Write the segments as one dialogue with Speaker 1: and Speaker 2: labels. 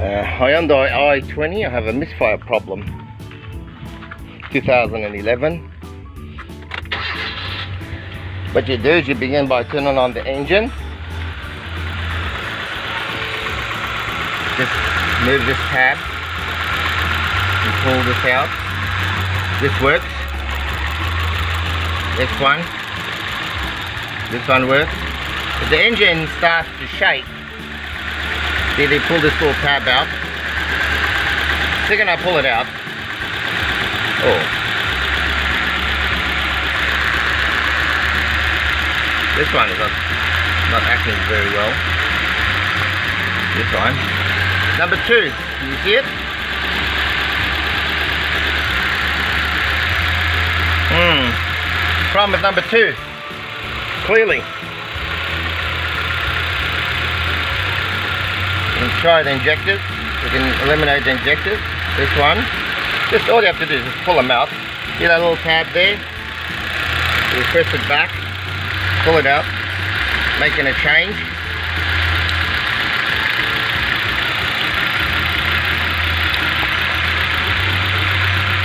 Speaker 1: Hyundai i20. I have a misfire problem. 2011. What you do is you begin by turning on the engine. Just move this tab and pull this out. This works. Next one. This one works. If the engine starts to shake, see, they pull this little tab out. The second I pull it out, this one is not acting very well. This one. Number 2, can you see it? Problem with number 2, clearly. You can try the injectors. You can eliminate the injectors. This one. Just all you have to do is just pull them out. See that little tab there? You press it back, pull it out, making a change.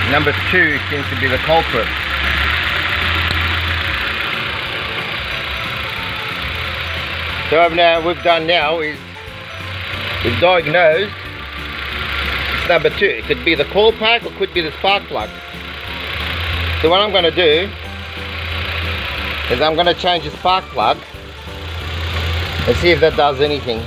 Speaker 1: Number 2 seems to be the culprit. So what we've done now is we've diagnosed it's number 2. It could be the coil pack or it could be the spark plug. So what I'm going to do is I'm going to change the spark plug and see if that does anything.